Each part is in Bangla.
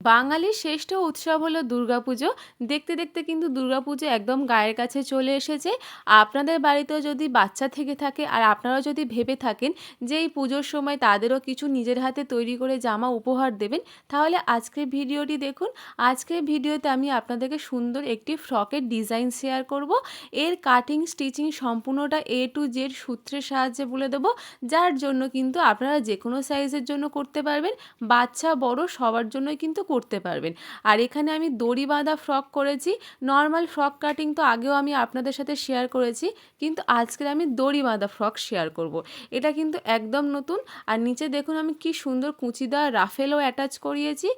বাঙালির শ্রেষ্ঠ উৎসব হলো দুর্গাপুজো। দেখতে দেখতে কিন্তু দুর্গাপুজো একদম গায়ের কাছে চলে এসেছে। আপনাদের বাড়িতেও যদি বাচ্চা থেকে থাকে আর আপনারাও যদি ভেবে থাকেন যে এই পুজোর সময় তাদেরও কিছু নিজের হাতে তৈরি করে জামা উপহার দেবেন, তাহলে আজকের ভিডিওটি দেখুন। আজকের ভিডিওতে আমি আপনাদেরকে সুন্দর একটি ফ্রকের ডিজাইন শেয়ার করব। এর কাটিং স্টিচিং সম্পূর্ণটা A to Z সূত্রের সাহায্যে বলে দেবো, যার জন্য কিন্তু আপনারা যে কোনো সাইজের জন্য করতে পারবেন, বাচ্চা বড় সবার জন্যই কিন্তু করতে পারবেন। আর এখানে আমি দড়ি বাঁধা ফ্রক করেছি। নর্মাল ফ্রক কাটিং তো আগেও আমি আপনাদের সাথে শেয়ার করেছি, কিন্তু আজকে আমি দড়ি বাঁধা ফ্রক শেয়ার করব। এটা কিন্তু একদম নতুন। আর নিচে দেখুন আমি কি সুন্দর কুচি দেওয়া রাফেলও অ্যাটাচ করিয়েছি,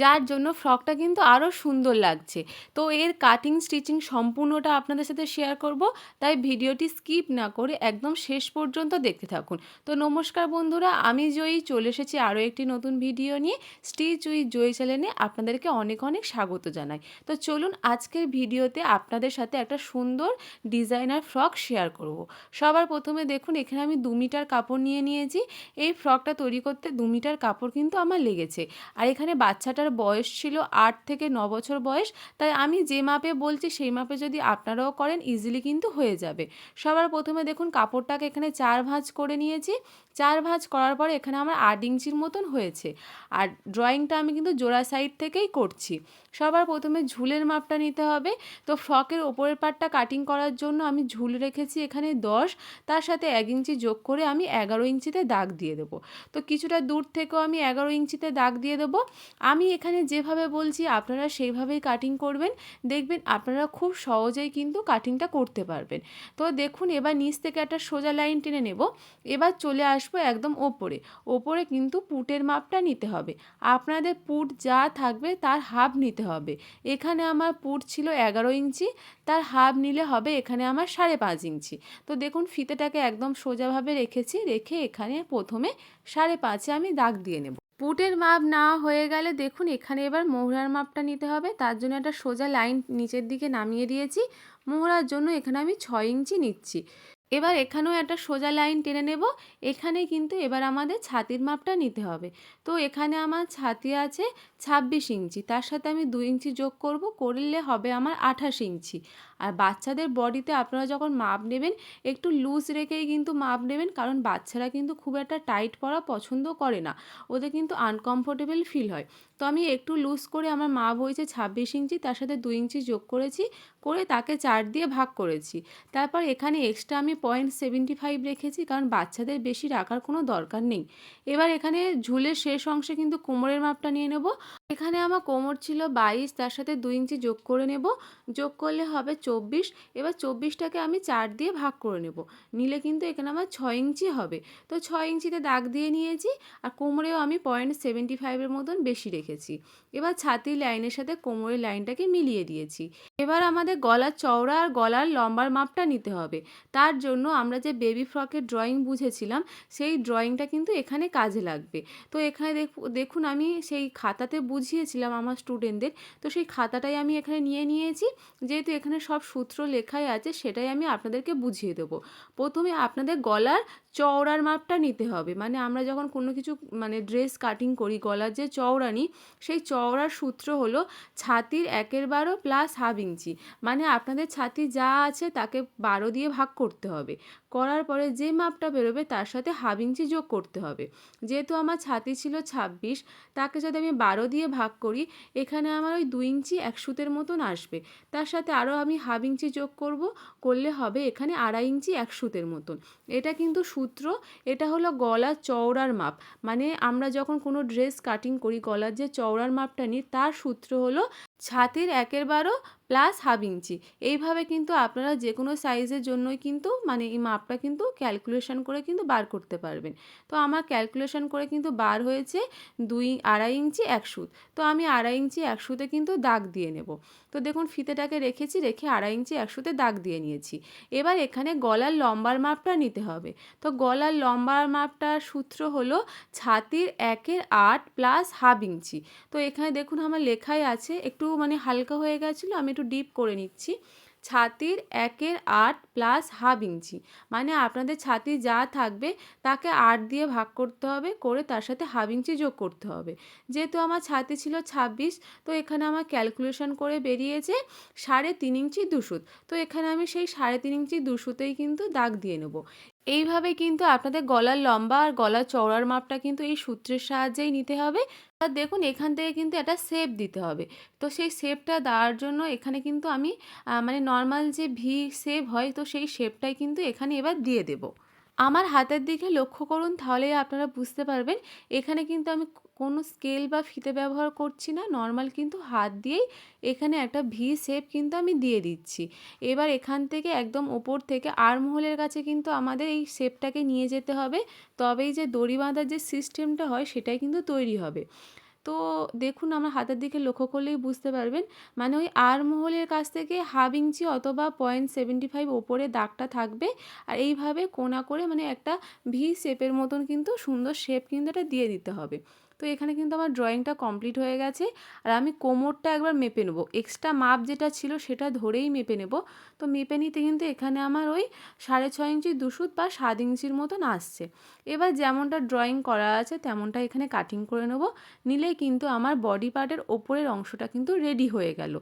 যার জন্য ফ্রকটা কিন্তু আরও সুন্দর লাগছে। তো এর কাটিং স্টিচিং সম্পূর্ণটা আপনাদের সাথে শেয়ার করব, তাই ভিডিওটি স্কিপ না করে একদম শেষ পর্যন্ত দেখতে থাকুন। তো নমস্কার বন্ধুরা, আমি জয়ী চলে এসেছি আরও একটি নতুন ভিডিও নিয়ে। স্টিচ উইথ জয়ী চ্যানেলে আপনাদেরকে অনেক অনেক স্বাগত জানাই। তো চলুন আজকের ভিডিওতে আপনাদের সাথে একটা সুন্দর ডিজাইনার ফ্রক শেয়ার করব। সবার প্রথমে দেখুন এখানে আমি 2 মিটার কাপড় নিয়ে নিয়েছি। এই ফ্রকটা তৈরি করতে 2 মিটার কাপড় কিন্তু আমার লেগেছে। আর এখানে বাচ্চাটার বয়স ছিল 8 থেকে 9 বছর বয়স, তাই আমি যে মাপে বলছি সেই মাপে যদি আপনারাও করেন ইজিলি কিন্তু হয়ে যাবে। সবার প্রথমে দেখুন কাপড়টাকে এখানে 4 ভাঁজ করে নিয়েছি। 4 ভাঁজ করার পরে এখানে আমার 8 ইঞ্চির মতন হয়েছে। আর ড্রয়িংটা আমি কিন্তু জোড়া সাইড থেকেই করছি। সবার প্রথমে ঝুলের মাপটা নিতে হবে। তো ফ্রকের ওপরের পার্টটা কাটিং করার জন্য আমি ঝুল রেখেছি এখানে 10, তার সাথে 1 ইঞ্চি যোগ করে আমি 11 ইঞ্চিতে দাগ দিয়ে দেবো। তো কিছুটা দূর থেকেও আমি 11 ইঞ্চিতে দাগ দিয়ে দেবো। আমি এখানে যেভাবে বলছি আপনারা সেইভাবেই কাটিং করবেন, দেখবেন আপনারা খুব সহজেই কিন্তু কাটিংটা করতে পারবেন। তো দেখুন এবার নিচ থেকে একটা সোজা লাইন টেনে নেব। এবার চলে আসবো একদম ওপরে। ওপরে কিন্তু পুটের মাপটা নিতে হবে। আপনাদের পুট যা থাকবে তার হাফ নিতে হবে। এখানে আমার পুট ছিল 11 ইঞ্চি, তার হাফ নিলে হবে এখানে আমার 5.5 ইঞ্চি। তো দেখুন ফিতেটাকে একদম সোজাভাবে রেখেছি, রেখে এখানে প্রথমে 5.5-এ আমি দাগ দিয়ে নেব। পুটের মাপ না হয়ে গেলে দেখুন এখানে এবার মোহরার মাপটা নিতে হবে। তার জন্য একটা সোজা লাইন নিচের দিকে নামিয়ে দিয়েছি। মোহরার জন্য এখানে আমি 6 ইঞ্চি নিচ্ছি। এবার এখানেও একটা সোজা লাইন টেনে নেব। এখানে কিন্তু এবার আমাদের ছাতির মাপটা নিতে হবে। তো এখানে আমার ছাতি আছে 26 ইঞ্চি, তার সাথে আমি 2 ইঞ্চি যোগ করব, করলে হবে আমার 28 ইঞ্চি। আর বাচ্চাদের বডিতে আপনারা যখন মাপ নেবেন একটু লুজ রেখেই কিন্তু মাপ নেবেন, কারণ বাচ্চারা কিন্তু খুব একটা টাইট পরা পছন্দ করে না, ওদের কিন্তু আনকমফোর্টেবল ফিল হয়। তো আমি একটু লুজ করে আমার মাপ হয়েছে 26 ইঞ্চি, তার সাথে 2 ইঞ্চি যোগ করেছি, করে তাকে 4 দিয়ে ভাগ করেছি। তারপর এখানে এক্সট্রা আমি 0.75 রেখেছি, কারণ বাচ্চাদের বেশি রাখার কোনো দরকার নেই। এবার এখানে ঝুলের শেষ অংশে কিন্তু কোমরের মাপটা নিয়ে নেব। এখানে আমার কোমর ছিল 22, তার সাথে 2 ইঞ্চি যোগ করে নেব, যোগ করলে হবে 24। এবার 24টাকে আমি 4 দিয়ে ভাগ করে নেব, নিলে কিন্তু এখানে আমার 6 ইঞ্চি হবে। তো 6 ইঞ্চিতে দাগ দিয়ে নিয়েছি। আর কোমরেও আমি 0.75-এর মতন বেশি রেখেছি। এবার ছাতির লাইনের সাথে কোমরের লাইনটাকে মিলিয়ে দিয়েছি। এবার আমাদের গলার চওড়া আর গলার লম্বার মাপটা নিতে হবে। তার জন্য আমরা যে বেবি ফ্রকের ড্রয়িং বুঝেছিলাম সেই ড্রয়িংটা কিন্তু এখানে কাজে লাগবে। তো এখানে দেখুন আমি সেই খাতাতে বুঝিয়েছিলাম আমার স্টুডেন্টদের, তো সেই খাতাটাই আমি এখানে নিয়ে নিয়েছি। যেহেতু এখানে সব সূত্র লেখাই আছে সেটাই আমি আপনাদেরকে বুঝিয়ে দেবো। প্রথমে আপনাদের গলার চওড়ার মাপটা নিতে হবে। মানে আমরা যখন কোনো কিছু ড্রেস কাটিং করি, গলার যে চওড়া নিই সেই চওড়ার সূত্র হলো ছাতির 1/12 প্লাস হাফ ইঞ্চি। মানে আপনাদের ছাতি যা আছে তাকে 12 দিয়ে ভাগ করতে হবে। করার পরে যে মাপটা বেরোবে তার সাথে হাফ ইঞ্চি যোগ করতে হবে। যেহেতু আমার ছাতি ছিল 26, তাকে যদি আমি 12 দিয়ে ভাগ করি, এখানে আমার ওই 2 ইঞ্চি 1 সুতের মতন আসবে। তার সাথে আরও আমি হাফ ইঞ্চি যোগ করব, করলে হবে এখানে 2.5 ইঞ্চি 1 সুতের মতন। এটা কিন্তু সূত্র, এটা হলো গলার চওড়ার মাপ। মানে আমরা যখন কোনো ড্রেস কাটিং করি গলার যে চওড়ার মাপটা নিই তার সূত্র হলো ছাতির 1/12 প্লাস হাফ ইঞ্চি। এইভাবে কিন্তু আপনারা যে কোনো সাইজের জন্যই কিন্তু এই মাপটা কিন্তু ক্যালকুলেশন করে কিন্তু বার করতে পারবেন। তো আমার ক্যালকুলেশন করে কিন্তু বার হয়েছে 2.5 ইঞ্চি 1 সুত। তো আমি 2.5 ইঞ্চি 1 সুতে কিন্তু দাগ দিয়ে নেব। তো দেখুন ফিতেটাকে রেখেছি, রেখে 2.5 ইঞ্চি 1 সুতে দাগ দিয়ে নিয়েছি। এবার এখানে গলার লম্বার মাপটা নিতে হবে। তো গলার লম্বার মাপটার সূত্র হলো ছাতির 1/8 প্লাস হাফ ইঞ্চি। তো এখানে দেখুন আমার লেখাই আছে, একটু হালকা হয়ে গেছিলো, আমি একটু ডিপ করে নিচ্ছি। ছাতির 1/8 প্লাস হাফ ইঞ্চি, মানে আপনাদের ছাতি যা থাকবে তাকে 8 দিয়ে ভাগ করতে হবে, করে তার সাথে হাফ ইঞ্চি যোগ করতে হবে। যেহেতু আমার ছাতি ছিল 26, তো এখানে আমার ক্যালকুলেশন করে বেরিয়েছে 3.5 ইঞ্চি 2 সুত। তো এখানে আমি সেই 3.5 ইঞ্চি 2 সুতেই কিন্তু দাগ দিয়ে নেব। এইভাবে কিন্তু আপনাদের গলার লম্বা আর গলার চওড়ার মাপটা কিন্তু এই সূত্রের সাহায্যেই নিতে হবে। আর দেখুন এখান থেকে কিন্তু একটা শেপ দিতে হবে। তো সেই শেপটা দেওয়ার জন্য এখানে কিন্তু আমি মানে নর্মাল যে ভি শেপ হয়, তো সেই শেপটাই কিন্তু এখানে এবার দিয়ে দেব। আমার হাতের দিকে লক্ষ্য করুন, তাহলেই আপনারা বুঝতে পারবেন। এখানে কিন্তু আমি কোনো স্কেল বা ফিতে ব্যবহার করছি না, নর্মাল কিন্তু হাত দিয়েই এখানে একটা ভি শেপ কিন্তু আমি দিয়ে দিচ্ছি। এবার এখান থেকে একদম ওপর থেকে আর্মহোলের কাছে কিন্তু আমাদের এই শেপটাকে নিয়ে যেতে হবে, তবেই যে দড়ি বাঁধার যে সিস্টেমটা হয় সেটাই কিন্তু তৈরি হবে। তো দেখুন আমার হাতের দিকে লক্ষ্য করলেই বুঝতে পারবেন, মানে ওই আর্মহোলের কাছ থেকে হাফ ইঞ্চি অথবা 0.75 ওপরে দাগটা থাকবে। আর এইভাবে কোনা করে মানে একটা ভি শেপের মতন কিন্তু সুন্দর শেপ কিন্তু এটা দিয়ে দিতে হবে। তো এখানে কিন্তু আমার ড্রয়িংটা কমপ্লিট হয়ে গেছে। আর আমি কোমরটা একবার মেপে নেবো, এক্সট্রা মাপ যেটা ছিল সেটা ধরেই মেপে নেব। তো মেপে নিতে কিন্তু এখানে আমার ওই 6.5 ইঞ্চি 2 সুত বা 7 ইঞ্চির মতন আসছে। এবার যেমনটা ড্রয়িং করা আছে তেমনটা এখানে কাটিং করে নেব। নিলেই কিন্তু আমার বডি পার্টের ওপরের অংশটা কিন্তু রেডি হয়ে গেল।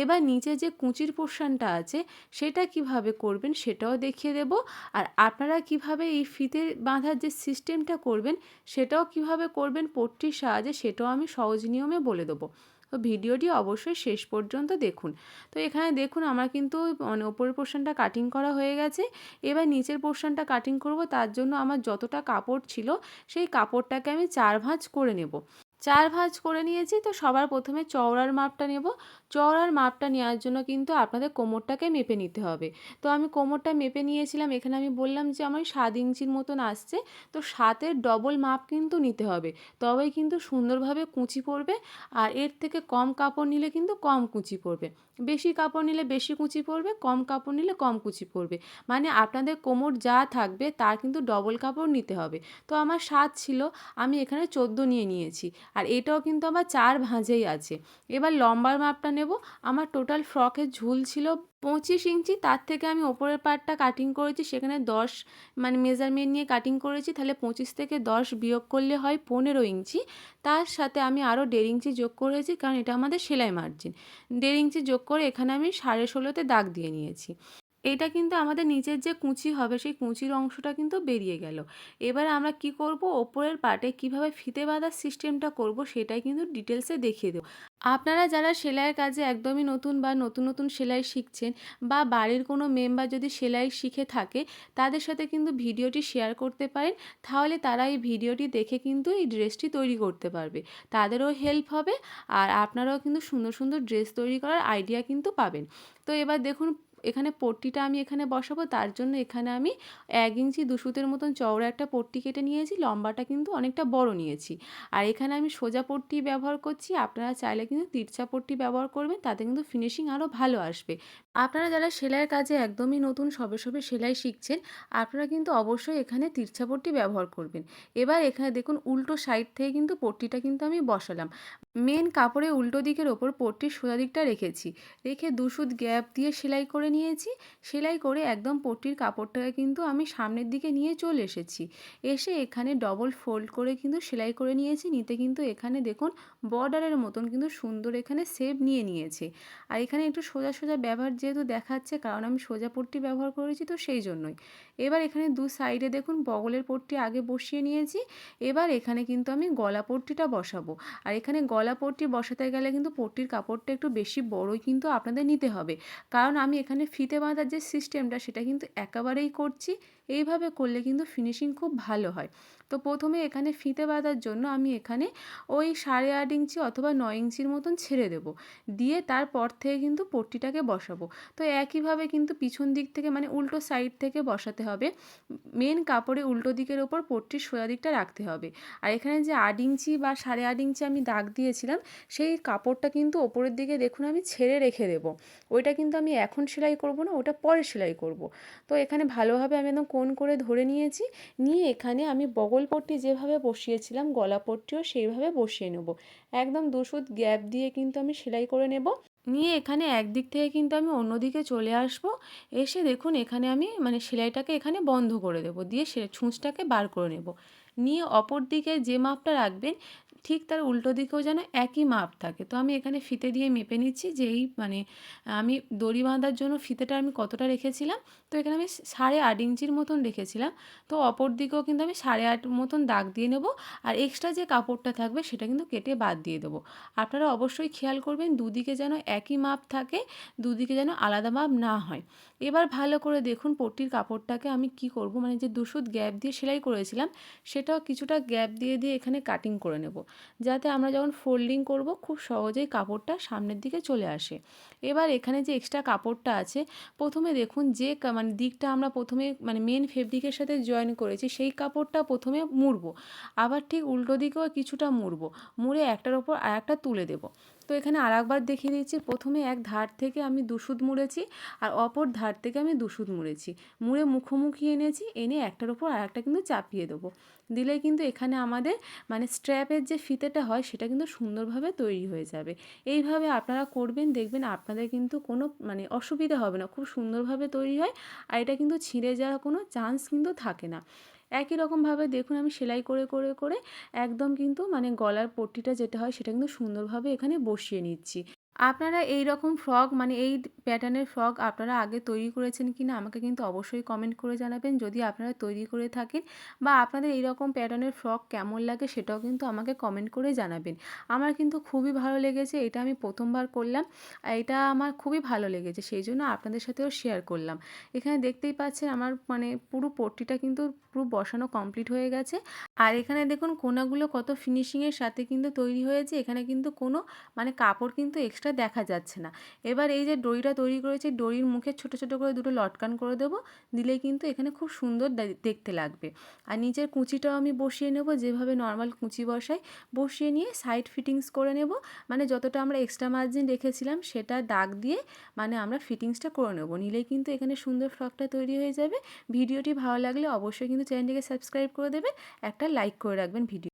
এবার নিচে যে কুঁচির পোর্শনটা আছে সেটা কিভাবে করবেন সেটাও দেখিয়ে দেব। আর আপনারা কিভাবে এই ফিতে বাঁধার যে সিস্টেমটা করবেন সেটাও কিভাবে করবেন পট্টির সাহায্যে, সেটাও আমি সহজ নিয়মে বলে দেবো। তো ভিডিওটি অবশ্যই শেষ পর্যন্ত দেখুন। তো এখানে দেখুন আমার কিন্তু মানে ওপরের পোর্শনটা কাটিং করা হয়ে গেছে। এবার নিচের পোর্শনটা কাটিং করব, তার জন্য আমার যতটা কাপড় ছিল সেই কাপড়টাকে আমি 4 ভাঁজ করে নেব। 4 ভাঁজ করে নিয়েছি। তো সবার প্রথমে চওড়ার মাপটা নেব। চওড়ার মাপটা নেওয়ার জন্য কিন্তু আপনাদের কোমরটাকে মেপে নিতে হবে। তো আমি কোমরটা মেপে নিয়েছিলাম, এখানে আমি বললাম যে আমার 7 ইঞ্চির মতন আসছে। তো 7-এর ডবল মাপ কিন্তু নিতে হবে, তবেই কিন্তু সুন্দরভাবে কুঁচি পড়বে। আর এর থেকে কম কাপড় নিলে কিন্তু কম কুঁচি পড়বে, বেশি কাপড় নিলে বেশি কুঁচি পড়বে, কম কাপড় নিলে কম কুঁচি পড়বে। মানে আপনাদের কোমর যা থাকবে তার কিন্তু ডবল কাপড় নিতে হবে। তো আমার 7 ছিল, আমি এখানে 14 নিয়ে নিয়েছি। আর এটাও কিন্তু আমার 4 ভাঁজেই আছে। এবার লম্বার মাপটা নেব। আমার টোটাল ফ্রকের ঝুল ছিল 25 ইঞ্চি, তার থেকে আমি ওপরের পার্টটা কাটিং করেছি, সেখানে 10 মানে মেজারমেন্ট নিয়ে কাটিং করেছি, তাহলে 25 থেকে 10 বিয়োগ করলে হয় 15 ইঞ্চি। তার সাথে আমি আরও 1.5 ইঞ্চি যোগ করেছি, কারণ এটা আমাদের সেলাই মার্জিন। 1.5 ইঞ্চি যোগ করে এখানে আমি 16.5-তে দাগ দিয়ে নিয়েছি। এটা কিন্তু আমাদের নিচের যে কুঁচি হবে সেই কুঁচির অংশটা কিন্তু বেরিয়ে গেল। এবারে আমরা কি করব, ওপরের পার্টে কিভাবে ফিতে বাঁধার সিস্টেমটা করব সেটাই কিন্তু ডিটেলসে দেখিয়ে দেবো। আপনারা যারা সেলাইয়ের কাজে একদমই নতুন বা নতুন নতুন সেলাই শিখছেন, বা বাড়ির কোনো মেম্বার যদি সেলাই শিখে থাকে তাদের সাথে কিন্তু ভিডিওটি শেয়ার করতে পারেন, তাহলে তারা এই ভিডিওটি দেখে কিন্তু এই ড্রেসটি তৈরি করতে পারবে, তাদেরও হেল্প হবে। আর আপনারাও কিন্তু সুন্দর সুন্দর ড্রেস তৈরি করার আইডিয়া কিন্তু পাবেন। তো এবার দেখুন এখানে পট্টিটা আমি এখানে বসাবো, তার জন্য এখানে আমি 1 ইঞ্চি 2 সুতের মতন চওড়া একটা পট্টি কেটে নিয়েছি, লম্বাটা কিন্তু অনেকটা বড় নিয়েছি। আর এখানে আমি সোজা পট্টি ব্যবহার করছি, আপনারা চাইলে কিন্তু তিরছা পট্টি ব্যবহার করবেন, তাতে কিন্তু ফিনিশিং আরও ভালো আসবে। আপনারা যারা সেলাইয়ের কাজে একদমই নতুন, সবে সবে সেলাই শিখছেন, আপনারা কিন্তু অবশ্যই এখানে তিরছা পট্টি ব্যবহার করবেন। এবার এখানে দেখুন উল্টো সাইড থেকে কিন্তু পট্টিটা কিন্তু আমি বসালাম। মেন কাপড়ের উল্টো দিকের ওপর পট্টির সোজা দিকটা রেখেছি, রেখে 2 সুত গ্যাপ দিয়ে সেলাই করে নিয়েছি। সেলাই করে একদম পট্টির কাপড়টাকে কিন্তু আমি সামনের দিকে নিয়ে চলে এসেছি। এসে এখানে ডবল ফোল্ড করে কিন্তু সেলাই করে নিয়েছি। নিতে কিন্তু এখানে দেখুন বর্ডারের মতন কিন্তু সুন্দর এখানে শেপ নিয়ে নিয়েছে। আর এখানে একটু সোজা সোজা ব্যবহার যেহেতু দেখাচ্ছে, কারণ আমি সোজা পট্টি ব্যবহার করেছি, তো সেই জন্যই। এবার এখানে 2 সাইডে দেখুন বগলের পট্টি আগে বসিয়ে নিয়েছি। এবার এখানে কিন্তু আমি গলা পট্টিটা বসাবো। আর এখানে গলা পট্টি বসাতে গেলে কিন্তু পট্টির কাপড়টা একটু বেশি বড়ই কিন্তু আপনাদের নিতে হবে, কারণ আমি এখানে ফিতে বাঁধার যে সিস্টেমটা সেটা কিন্তু একেবারেই করছি। এইভাবে করলে কিন্তু ফিনিশিং খুব ভালো হয়। তো প্রথমে এখানে ফিতে বাঁধার জন্য আমি এখানে ওই 8.5 ইঞ্চি অথবা 9 ইঞ্চির মতন ছেড়ে দেব, দিয়ে তারপর থেকে কিন্তু পট্টিটাকে বসাবো। তো একইভাবে কিন্তু পিছন দিক থেকে মানে উল্টো সাইড থেকে বসাতে হবে। মেন কাপড়ে উল্টো দিকের ওপর পট্টির সোজা দিকটা রাখতে হবে। আর এখানে যে 8 ইঞ্চি বা 8.5 ইঞ্চি আমি দাগ দিয়েছিলাম, সেই কাপড়টা কিন্তু ওপরের দিকে দেখুন আমি ছেড়ে রেখে দেবো। ওইটা কিন্তু আমি এখন সেলাই করব না, ওটা পরে সেলাই করব। তো এখানে ভালোভাবে আমি একদম কোণ করে ধরে নিয়েছি। নিয়ে এখানে আমি বগল ডবল পট্টি যেভাবে বসিয়েছিলাম গলা পট্টিও সেইভাবে বসিয়ে নেব। একদম 2 সুত গ্যাপ দিয়ে কিন্তু আমি সেলাই করে নেব। নিয়ে এখানে একদিক থেকে কিন্তু আমি অন্যদিকে চলে আসব। এসে দেখুন এখানে আমি মানে সেলাইটাকে এখানে বন্ধ করে দেব, দিয়ে ছুঁচটাকে বার করে নেব। নিয়ে অপর দিকে যে মাপটা রাখবেন ঠিক তার উল্টো দিকেও যেন একই মাপ থাকে। তো আমি এখানে ফিতে দিয়ে মেপে নিচ্ছি যে এই মানে আমি দড়ি বাঁধার জন্য ফিতেটা আমি কতটা রেখেছিলাম। তো এখানে আমি 8.5 ইঞ্চির মতন রেখেছিলাম। তো অপর দিকেও কিন্তু আমি 8.5 মতন দাগ দিয়ে নেব। আর এক্সট্রা যে কাপড়টা থাকবে সেটা কিন্তু কেটে বাদ দিয়ে দেবো। আপনারা অবশ্যই খেয়াল করবেন দুদিকে যেন একই মাপ থাকে, দুদিকে যেন আলাদা মাপ না হয়। এবার ভালো করে দেখুন পট্টির কাপড়টাকে আমি কি করব, মানে যে 2 সুত গ্যাপ দিয়ে সেলাই করেছিলাম সেটাও কিছুটা গ্যাপ দিয়ে দিয়ে এখানে কাটিং করে নেব, যাতে আমরা যখন ফোল্ডিং করব খুব সহজেই কাপড়টা সামনের দিকে চলে আসে। এবার এখানে যে এক্সট্রা কাপড়টা আছে প্রথমে দেখুন যে মানে দিকটা আমরা প্রথমে মানে মেন ফেব্রিকের সাথে জয়েন করেছি সেই কাপড়টা প্রথমে মুড়বো, আবার ঠিক উল্টো দিকেও কিছুটা মুড়বো, মুড়ে একটার ওপর আরেকটা তুলে দেব। তো এখানে আরেকবার দেখিয়ে দিচ্ছি, প্রথমে এক ধার থেকে আমি 2 সুত মুড়েছি আর অপর ধার থেকে আমি 2 সুত মুড়েছি, মুড়ে মুখোমুখি এনেছি, এনে একটার ওপর আরেকটা কিন্তু চাপিয়ে দেবো। দিলেই কিন্তু এখানে আমাদের মানে স্ট্র্যাপের যে ফিতেটা হয় সেটা কিন্তু সুন্দরভাবে তৈরি হয়ে যাবে। এইভাবে আপনারা করবেন, দেখবেন আপনাদের কিন্তু কোনো মানে অসুবিধা হবে না, খুব সুন্দরভাবে তৈরি হয়। আর এটা কিন্তু ছিঁড়ে যাওয়ার কোনো চান্স কিন্তু থাকে না। একই রকমভাবে দেখুন আমি সেলাই করে করে করে একদম কিন্তু মানে গলার পট্টিটা যেটা হয় সেটা কিন্তু সুন্দরভাবে এখানে বসিয়ে নিচ্ছি। আপনারা এই রকম ফ্রক মানে এই প্যাটার্নের ফ্রক আপনারা আগে তৈরি করেছেন কিনা আমাকে কিন্তু অবশ্যই কমেন্ট করে জানাবেন। যদি আপনারা তৈরি করে থাকেন বা আপনাদের এই রকম প্যাটার্নের ফ্রক কেমন লাগে সেটাও কিন্তু আমাকে কমেন্ট করে জানাবেন। আমার কিন্তু খুবই ভালো লেগেছে, এটা আমি প্রথমবার করলাম আর এটা আমার খুবই ভালো লেগেছে, সেই জন্য আপনাদের সাথেও শেয়ার করলাম। এখানে দেখতেই পাচ্ছেন আমার মানে পুরো পট্টিটা কিন্তু পুরো বসানো কমপ্লিট হয়ে গেছে। আর এখানে দেখুন কোনাগুলো কত ফিনিশিংয়ের সাথে কিন্তু তৈরি হয়েছে, এখানে কিন্তু কোনো মানে কাপড় কিন্তু এক্সট্রা দেখা যাচ্ছে না। এবার এই যে দড়িটা তৈরি করেছি দড়ির মুখে ছোট ছোট করে দুটো লটকান করে দেবো, দিলেই কিন্তু এখানে খুব সুন্দর দেখতে লাগবে। আর নিচের কুঁচিটাও আমি বসিয়ে নেব যেভাবে নর্মাল কুঁচি বসাই, বসিয়ে নিয়ে সাইড ফিটিংস করে নেব। মানে যতটা আমরা এক্সট্রা মার্জিন রেখেছিলাম সেটা দাগ দিয়ে মানে আমরা ফিটিংসটা করে নেব, নিলেই কিন্তু এখানে সুন্দর ফ্রকটা তৈরি হয়ে যাবে। ভিডিওটি ভালো লাগলে অবশ্যই কিন্তু চ্যানেলটিকে সাবস্ক্রাইব করে দেবে, একটা লাইক করে রাখবেন ভিডিও।